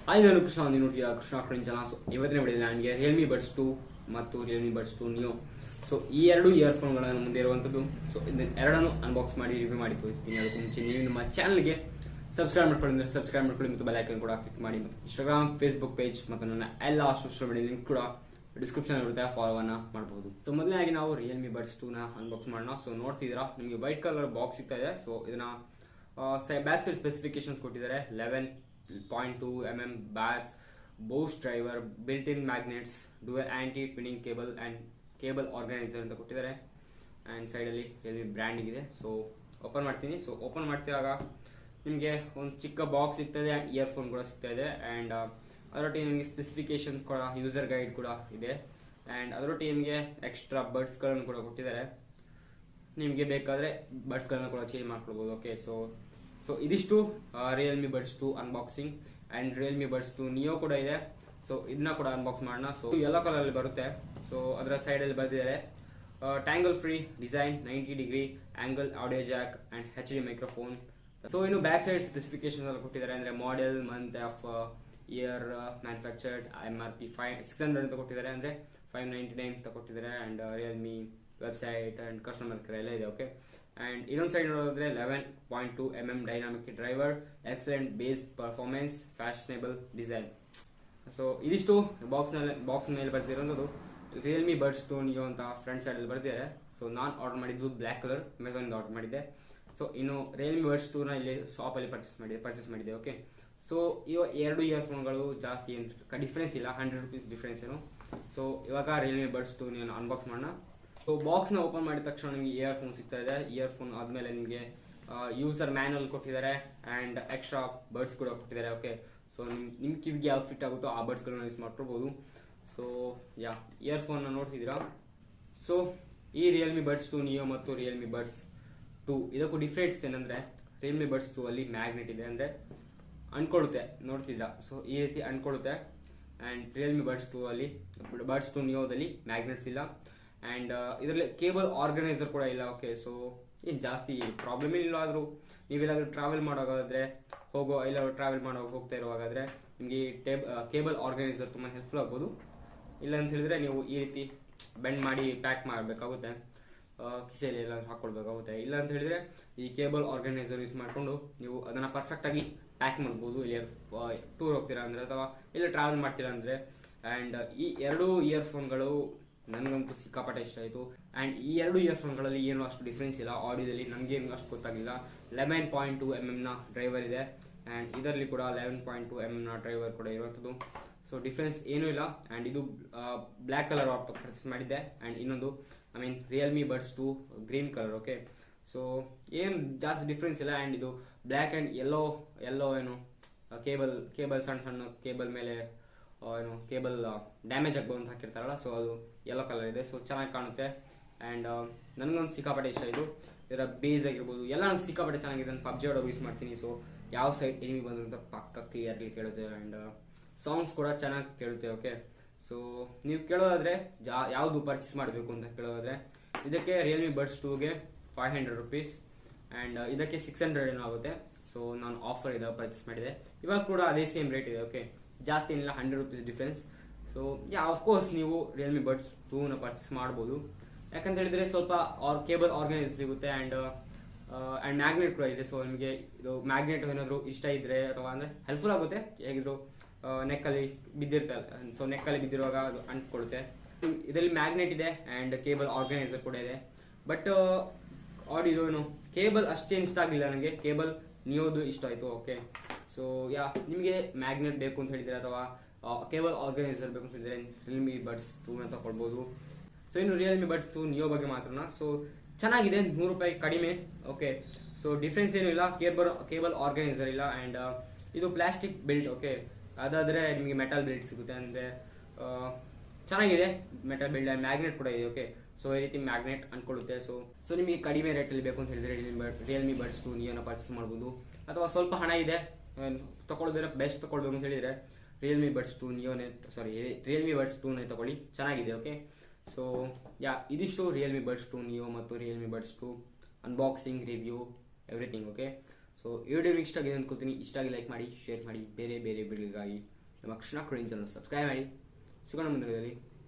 Hi ನಾನು ಕೃಷ್ಣ ನೀವು ನೋಡ್ತೀರಾ ಕೃಷ್ಣ ಫ್ರೆಂಡ್ ಚಾನಲ್. ಸೊ ಇವತ್ತಿನ ವಿಡಿಯೋದಲ್ಲಿ ನನಗೆ ರಿಯಲ್ಮಿ ಬಡ್ಸ್ 2 ಮತ್ತು ರಿಯಲ್ಮಿ ಬಡ್ಸ್ 2 ನಿಯೋ ಸೊ ಈ ಎರಡು ಇಯರ್ಫೋನ್ಗಳನ್ನು ಮುಂದೆ ಇರುವಂಥದ್ದು. ಸೊ ಇದನ್ನ ಎರಡನ್ನು ಅನ್ಬಾಕ್ಸ್ ಮಾಡಿ ರಿವ್ಯೂ ಮಾಡಿ ತೋರಿಸ್ತೀನಿ. ಅದಕ್ಕೂ ಮುಂಚೆ ನೀವು ನಮ್ಮ ಚಾನಲ್ಗೆ ಸಬ್ಸ್ಕ್ರೈಬ್ ಮಾಡ್ಕೊಳ್ಳಿ ಮತ್ತು ಬೆಲ್ ಐಕನ್ ಕೂಡ ಕ್ಲಿಕ್ ಮಾಡಿ. ಮತ್ತು ಇನ್ಸ್ಟಾಗ್ರಾಮ್, ಫೇಸ್ಬುಕ್ ಪೇಜ್ ಮತ್ತು ನನ್ನ ಎಲ್ಲ ಸೋಷಿಯಲ್ ಮೀಡಿಯಾ ಲಿಂಕ್ ಕೂಡ ಡಿಸ್ಕ್ರಿಪ್ಷನ್ ಇರುತ್ತೆ, ಫಾಲೋವನ್ನ ಮಾಡಬಹುದು. ಸೊ ಮೊದಲನೇದಾಗಿ ನಾವು ರಿಯಲ್ಮಿ ಬಡ್ಸ್ 2 ನ ಅನ್ಬಾಕ್ಸ್ ಮಾಡೋಣ. ಸೊ ನೋಡ್ತಿದ್ದೀರಾ ನಿಮಗೆ ವೈಟ್ ಕಲರ್ ಬಾಕ್ಸ್ ಸಿಗ್ತಾ ಇದೆ. ಸೊ ಇದನ್ನ ಬ್ಯಾಕ್ ಸೈಡ್ ಸ್ಪೆಸಿಫಿಕೇಶನ್ಸ್ ಕೊಟ್ಟಿದ್ದಾರೆ. 11.2 mm bass, Bose driver, built-in magnets, dual anti-twinning cable and cable organizer ಅಂತ ಕೊಟ್ಟಿದ್ದಾರೆ. ಆ್ಯಂಡ್ ಸೈಡಲ್ಲಿ ರಿಯಲ್ಮಿ ಬ್ರ್ಯಾಂಡಿಂಗ್ ಇದೆ. ಸೊ ಓಪನ್ ಮಾಡ್ತೀನಿ. ಸೊ ಓಪನ್ ಮಾಡ್ತಿರುವಾಗ ನಿಮಗೆ ಒಂದು ಚಿಕ್ಕ ಬಾಕ್ಸ್ ಸಿಗ್ತದೆ ಆ್ಯಂಡ್ ಇಯರ್ಫೋನ್ ಕೂಡ ಸಿಗ್ತಾ ಇದೆ. ಆ್ಯಂಡ್ ಅದರೊಟ್ಟಿಗೆ ನಿಮಗೆ ಸ್ಪೆಸಿಫಿಕೇಶನ್ಸ್ ಕೂಡ, ಯೂಸರ್ ಗೈಡ್ ಕೂಡ ಇದೆ. ಆ್ಯಂಡ್ ಅದರೊಟ್ಟಿಗೆ ನಿಮಗೆ ಎಕ್ಸ್ಟ್ರಾ ಬಡ್ಸ್ಗಳನ್ನು ಕೂಡ ಕೊಟ್ಟಿದ್ದಾರೆ. ನಿಮಗೆ ಬೇಕಾದರೆ ಬಡ್ಸ್ಗಳನ್ನು ಕೂಡ ಚೇಂಜ್ ಮಾಡ್ಕೊಳ್ಬೋದು. ಓಕೆ, ಸೊ ಇದಿಷ್ಟು Realme buds 2 unboxing. And Realme buds 2 neo ಕೂಡ ಇದೆ. ಸೊ ಇದನ್ನ ಕೂಡ ಅನ್ಬಾಕ್ಸ್ ಮಾಡೋಣ. ಸೊ ಯೆಲ್ಲೋ ಕಲರ್ ಅಲ್ಲಿ ಬರುತ್ತೆ. ಸೊ ಅದರ ಸೈಡ್ ಅಲ್ಲಿ ಬರೆದಿದ್ದಾರೆ ಟ್ಯಾಂಗಲ್ free design, 90 degree angle, audio Jack and HD microphone. So ಇನ್ನು ಬ್ಯಾಕ್ ಸೈಡ್ ಸ್ಪೆಸಿಫಿಕೇಶನ್ ಎಲ್ಲ ಕೊಟ್ಟಿದ್ದಾರೆ. ಅಂದ್ರೆ model, month of year, manufactured, MRP 600 ಅಂತ ಕೊಟ್ಟಿದ್ದಾರೆ. ಅಂದ್ರೆ 599 ಅಂತ ಕೊಟ್ಟಿದ್ದಾರೆ. And Realme website and customer care ಎಲ್ಲ ಇದೆ. ಓಕೆ, ಅಂಡ್ ಇನ್ನೊಂದು ಸೈಡ್ ನೋಡಿದ್ರೆ 11.2 mm dynamic driver, excellent base performance, fashionable design. So ಇದಿಷ್ಟು ಬಾಕ್ಸ್ ಮೇಲೆ ಬರ್ತಿರೋದು ರಿಯಲ್ಮಿ ಬಡ್ಸ್ 2 ನಿಯೋ ಅಂತ ಫ್ರಂಟ್ ಸೈಡ್ ಅಲ್ಲಿ ಬರ್ತಿದ್ದಾರೆ. ಸೊ ನಾನು ಆರ್ಡರ್ ಮಾಡಿದ್ದು ಬ್ಲ್ಯಾಕ್ ಕಲರ್, ಅಮೆಝಾನ್ ಆರ್ಡರ್ ಮಾಡಿದ್ದೆ. ಸೊ ಇನ್ನು ರಿಯಲ್ಮಿ ಬಡ್ಸ್ 2 ನ ಇಲ್ಲಿ ಶಾಪ್ ಅಲ್ಲಿ ಪರ್ಚೇಸ್ ಮಾಡಿದೆ. ಓಕೆ, ಸೊ ಇವಾಗ ಎರಡು ಇಯರ್ಫೋನ್ಗಳು ಜಾಸ್ತಿ ಏನು ಡಿಫ್ರೆನ್ಸ್ ಇಲ್ಲ, 100 rupees ಡಿಫ್ರೆನ್ಸ್ ಏನು. ಸೊ ಇವಾಗ ರಿಯಲ್ಮಿ ಬಡ್ಸ್ 2 ನಿಯೋ ಅನ್ಬಾಕ್ಸ್ ಮಾಡೋಣ. ಸೊ ಬಾಕ್ಸ್ ನ ಓಪನ್ ಮಾಡಿದ ತಕ್ಷಣ ನಿಮಗೆ ಇಯರ್ಫೋನ್ ಸಿಗ್ತಾ ಇದೆ. ಇಯರ್ಫೋನ್ ಆದ್ಮೇಲೆ ನಿಮಗೆ ಯೂಸರ್ ಮ್ಯಾನುವಲ್ ಕೊಟ್ಟಿದ್ದಾರೆ ಅಂಡ್ ಎಕ್ಸ್ಟ್ರಾ ಬರ್ಡ್ಸ್ ಕೂಡ ಕೊಟ್ಟಿದ್ದಾರೆ. ಓಕೆ, ಸೊ ನಿಮ್ ಕಿವಿಗೆ ಯಾವ ಫಿಟ್ ಆಗುತ್ತೋ ಆ ಬರ್ಡ್ಸ್ ಗಳನ್ನ ಯೂಸ್ ಮಾಡ್ಕೊಳ್ಬಹುದು. ಸೊ ಇಯರ್ಫೋನ್ ನೋಡ್ತಿದ್ದೀರಾ. ಸೊ ಈ ರಿಯಲ್ಮಿ ಬಡ್ಸ್ 2 ನಿಯೋ ಮತ್ತು ರಿಯಲ್ಮಿ ಬಡ್ಸ್ 2 ಇದಕ್ಕೂ ಡಿಫ್ರೆನ್ಸ್ ಏನಂದ್ರೆ ರಿಯಲ್ಮಿ ಬಡ್ಸ್ 2 ಅಲ್ಲಿ ಮ್ಯಾಗ್ನೆಟ್ ಇದೆ, ಅಂದ್ರೆ ಅನ್ಕೊಳುತ್ತೆ. ನೋಡ್ತಿದ್ದೀರಾ, ಸೊ ಈ ರೀತಿ ಅನ್ಕೊಳುತ್ತೆ. ಅಂಡ್ ರಿಯಲ್ಮಿ ಬಡ್ಸ್ 2 ಅಲ್ಲಿ, ಬಡ್ಸ್ 2 ನಿಯೋದಲ್ಲಿ ಮ್ಯಾಗ್ನೆಟ್ಸ್ ಇಲ್ಲ. ಅಂಡ್ ಇದರಲ್ಲಿ ಕೇಬಲ್ ಆರ್ಗನೈಸರ್ ಕೂಡ ಇಲ್ಲ. ಓಕೆ, ಸೊ ಏನು ಜಾಸ್ತಿ ಪ್ರಾಬ್ಲಮ್ ಇಲ್ಲ. ಆದರೂ ನೀವೆಲ್ಲಾದ್ರೂ ಟ್ರಾವೆಲ್ ಮಾಡೋಗಾದ್ರೆ ಟ್ರಾವೆಲ್ ಹೋಗ್ತಾ ಇರುವಾಗಾದ್ರೆ ನಿಮಗೆ ಕೇಬಲ್ ಆರ್ಗನೈಸರ್ ತುಂಬಾ ಹೆಲ್ಪ್ಫುಲ್ ಆಗ್ಬೋದು. ಇಲ್ಲ ಅಂತ ಹೇಳಿದ್ರೆ ನೀವು ಈ ರೀತಿ ಬೆಂಡ್ ಮಾಡಿ ಪ್ಯಾಕ್ ಮಾಡಬೇಕಾಗುತ್ತೆ, ಕಿಸೆಯಲ್ಲಿ ಎಲ್ಲ ಹಾಕೊಳ್ಬೇಕಾಗುತ್ತೆ. ಇಲ್ಲ ಅಂತ ಹೇಳಿದ್ರೆ ಈ ಕೇಬಲ್ ಆರ್ಗನೈಸರ್ ಯೂಸ್ ಮಾಡಿಕೊಂಡು ನೀವು ಅದನ್ನ ಪರ್ಫೆಕ್ಟ್ ಆಗಿ ಪ್ಯಾಕ್ ಮಾಡ್ಬೋದು. ಟೂರ್ ಹೋಗ್ತೀರಾ ಅಂದ್ರೆ ಅಥವಾ ಇಲ್ಲ ಟ್ರಾವೆಲ್ ಮಾಡ್ತೀರಾ ಅಂದ್ರೆ. ಅಂಡ್ ಈ ಎರಡು ಇಯರ್ಫೋನ್ಗಳು ನನಗಂತೂ ಸಿಕ್ಕಾಪಟ್ಟೆ ಇಷ್ಟ ಆಯಿತು. ಅಂಡ್ ಈ ಎರಡು ಇಯರ್ಫೋನ್ಗಳಲ್ಲಿ ಏನು ಅಷ್ಟು ಡಿಫ್ರೆನ್ಸ್ ಇಲ್ಲ. ಆಡಿಯೋದಲ್ಲಿ ನಮಗೇನು ಅಷ್ಟು ಗೊತ್ತಾಗಿಲ್ಲ. 11.2 mm ನ ಡ್ರೈವರ್ ಇದೆ. ಅಂಡ್ ಇದರಲ್ಲಿ ಕೂಡ 11.2 mm ನ ಡ್ರೈವರ್ ಕೂಡ ಇರುವಂಥದ್ದು. ಸೊ ಡಿಫ್ರೆನ್ಸ್ ಏನೂ ಇಲ್ಲ. ಅಂಡ್ ಇದು ಬ್ಲ್ಯಾಕ್ ಕಲರ್ ಪರ್ಚೇಸ್ ಮಾಡಿದ್ದೆ. ಅಂಡ್ ಇನ್ನೊಂದು Realme buds 2 green colour. Okay, so ಏನು ಜಾಸ್ತಿ ಡಿಫ್ರೆನ್ಸ್ ಇಲ್ಲ. ಅಂಡ್ ಇದು ಬ್ಲ್ಯಾಕ್ ಅಂಡ್ ಯೆಲ್ಲೋ ಏನು ಕೇಬಲ್ ಸಣ್ಣ ಕೇಬಲ್ ಮೇಲೆ ಏನು ಕೇಬಲ್ ಡ್ಯಾಮೇಜ್ ಆಗ್ಬೋದು ಅಂತ ಹಾಕಿರ್ತಾರಲ್ಲ, ಸೊ ಅದು ಯೆಲ್ಲೋ ಕಲರ್ ಇದೆ. ಸೊ ಚೆನ್ನಾಗಿ ಕಾಣುತ್ತೆ. ಅಂಡ್ ನನಗೊಂದು ಸಿಕ್ಕಾಪಟ್ಟೆ ಇಷ್ಟ ಇದು. ಇದರ ಬೇಸ್ ಆಗಿರ್ಬೋದು ಎಲ್ಲ ಸಿಕ್ಕಾಪಟ್ಟೆ ಚೆನ್ನಾಗಿದೆ. ನಾನು ಪಬ್ಜಿ ಆಡೋ ಯೂಸ್ ಮಾಡ್ತೀನಿ. ಸೊ ಯಾವ ಸೈಡ್ ಎನಿಮಿ ಬಂದ್ರು ಅಂತ ಪಕ್ಕ ಕ್ಲಿಯರ್ಲಿ ಕೇಳುತ್ತೆ. ಅಂಡ್ ಸಾಂಗ್ಸ್ ಕೂಡ ಚೆನ್ನಾಗಿ ಕೇಳುತ್ತೆ. ಓಕೆ, ಸೊ ನೀವು ಕೇಳೋದಾದ್ರೆ ಯಾವುದು ಪರ್ಚೇಸ್ ಮಾಡಬೇಕು ಅಂತ ಕೇಳೋದಾದ್ರೆ ಇದಕ್ಕೆ ರಿಯಲ್ಮಿ ಬಡ್ಸ್ 2ಗೆ 500 rupees ಅಂಡ್ ಇದಕ್ಕೆ 600 ಏನೋ ಆಗುತ್ತೆ. ಸೊ ನಾನು ಆಫರ್ ಇದೆ ಪರ್ಚೇಸ್ ಮಾಡಿದೆ. ಇವಾಗ ಕೂಡ ಅದೇ ಸೇಮ್ ರೇಟ್ ಇದೆ. ಓಕೆ, ಜಾಸ್ತಿ ಏನಿಲ್ಲ, 100 rupees ಡಿಫ್ರೆನ್ಸ್. ಸೊ ಆಫ್ಕೋರ್ಸ್ ನೀವು ರಿಯಲ್ಮಿ ಬಡ್ಸ್ 2 ನ ಪರ್ಚೇಸ್ ಮಾಡ್ಬೋದು. ಯಾಕಂತ ಹೇಳಿದ್ರೆ ಸ್ವಲ್ಪ ಕೇಬಲ್ ಆರ್ಗನೈಸ್ ಸಿಗುತ್ತೆ. ಅಂಡ್ ಮ್ಯಾಗ್ನೆಟ್ ಕೂಡ ಇದೆ. ಸೊ ನಿಮಗೆ ಇದು ಮ್ಯಾಗ್ನೆಟ್ ಏನಾದ್ರು ಇಷ್ಟ ಇದ್ರೆ ಅಥವಾ ಅಂದ್ರೆ ಹೆಲ್ಪ್ಫುಲ್ ಆಗುತ್ತೆ. ಹೇಗಿದ್ರು ನೆಕ್ಕಲ್ಲಿ ಬಿದ್ದಿರ್ತಾರೆ. ಸೊ ನೆಕ್ಕಲ್ಲಿ ಬಿದ್ದಿರುವಾಗ ಅದು ಅಂಟ್ಕೊಳುತ್ತೆ. ಇದರಲ್ಲಿ ಮ್ಯಾಗ್ನೆಟ್ ಇದೆ ಅಂಡ್ ಕೇಬಲ್ ಆರ್ಗನೈಸರ್ ಕೂಡ ಇದೆ. ಬಟ್ ಆಡಿಯೋ ಏನು ಕೇಬಲ್ ಅಷ್ಟೇನು ಇಷ್ಟ ಆಗಿಲ್ಲ ನನಗೆ. ಕೇಬಲ್ ನಿಯೋದು ಇಷ್ಟ ಆಯ್ತು. ಓಕೆ, ಸೊ ನಿಮಗೆ ಮ್ಯಾಗ್ನೆಟ್ ಬೇಕು ಅಂತ ಹೇಳಿದ್ರೆ ಅಥವಾ ಕೇಬಲ್ ಆರ್ಗನೈಸರ್ ಬೇಕು ಅಂತ ಹೇಳಿದ್ರೆ ರಿಯಲ್ಮಿ ಬಡ್ಸ್ 2 ನ ತಗೊಳ್ಬಹುದು. ಸೊ ಇನ್ನು ರಿಯಲ್ಮಿ ಬಡ್ಸ್ 2 ನಿಯೋ ಬಗ್ಗೆ ಮಾತ್ರ ಸೊ ಚೆನ್ನಾಗಿದೆ, 100 ರೂಪಾಯಿ ಕಡಿಮೆ. ಓಕೆ, ಸೊ ಡಿಫ್ರೆನ್ಸ್ ಏನು ಇಲ್ಲ. ಕೇಬಲ್ ಆರ್ಗನೈಸರ್ ಇಲ್ಲ. ಅಂಡ್ ಇದು ಪ್ಲಾಸ್ಟಿಕ್ ಬಿಲ್ಟ್. ಓಕೆ, ಅದಾದ್ರೆ ನಿಮಗೆ ಮೆಟಲ್ ಬಿಲ್ಟ್ ಸಿಗುತ್ತೆ. ಅಂದ್ರೆ ಚೆನ್ನಾಗಿದೆ ಮೆಟಲ್ ಬಿಲ್ಟ್. ಅಂಡ್ ಮ್ಯಾಗ್ನೆಟ್ ಕೂಡ ಇದೆ. ಓಕೆ, ಸೊ ಈ ರೀತಿ ಮ್ಯಾಗ್ನೆಟ್ ಅನ್ಕೊಳ್ಳುತ್ತೆ. ಸೊ ನಿಮಗೆ ಕಡಿಮೆ ರೇಟಲ್ಲಿ ಬೇಕು ಅಂತ ಹೇಳಿದ್ರೆ ರಿಯಲ್ಮಿ ಬಡ್ಸ್ 2 ನಿಯೋನ ಪರ್ಚೇಸ್ ಮಾಡ್ಬೋದು. ಅಥವಾ ಸ್ವಲ್ಪ ಹಣ ಇದೆ ತಗೊಳ್ಳೋದ್ರೆ ಬೆಸ್ಟ್ ತಗೊಳ್ಬೇಕು ಅಂತ ಹೇಳಿದ್ರೆ ರಿಯಲ್ಮಿ ಬಡ್ಸ್ 2 ನೇ ತಗೊಳ್ಳಿ, ಚೆನ್ನಾಗಿದೆ. ಓಕೆ, ಸೊ ಇದಿಷ್ಟು ರಿಯಲ್ಮಿ ಬಡ್ಸ್ 2 ನಿಯೋ ಮತ್ತು Realme buds 2 unboxing, review, everything. Okay, so ಈ ವಿಡಿಯೋ ಇಷ್ಟ ಆಗಿದೆ ಅನ್ಕೋತೀನಿ. ಇಷ್ಟ ಆಗಿ ಲೈಕ್ ಮಾಡಿ, ಶೇರ್ ಮಾಡಿ. ಬೇರೆ ಬೇರೆ ವಿಡಿಯೋಗಾಗಿ ನಮ್ಮ ಕೃಷ್ಣ ಕ್ರೇನ್ ಚಾನಲ್ ಸಬ್ಸ್ಕ್ರೈಬ್ ಮಾಡಿ. ಸಿಗೋಣ ಮುಂದಿನದಲ್ಲಿ.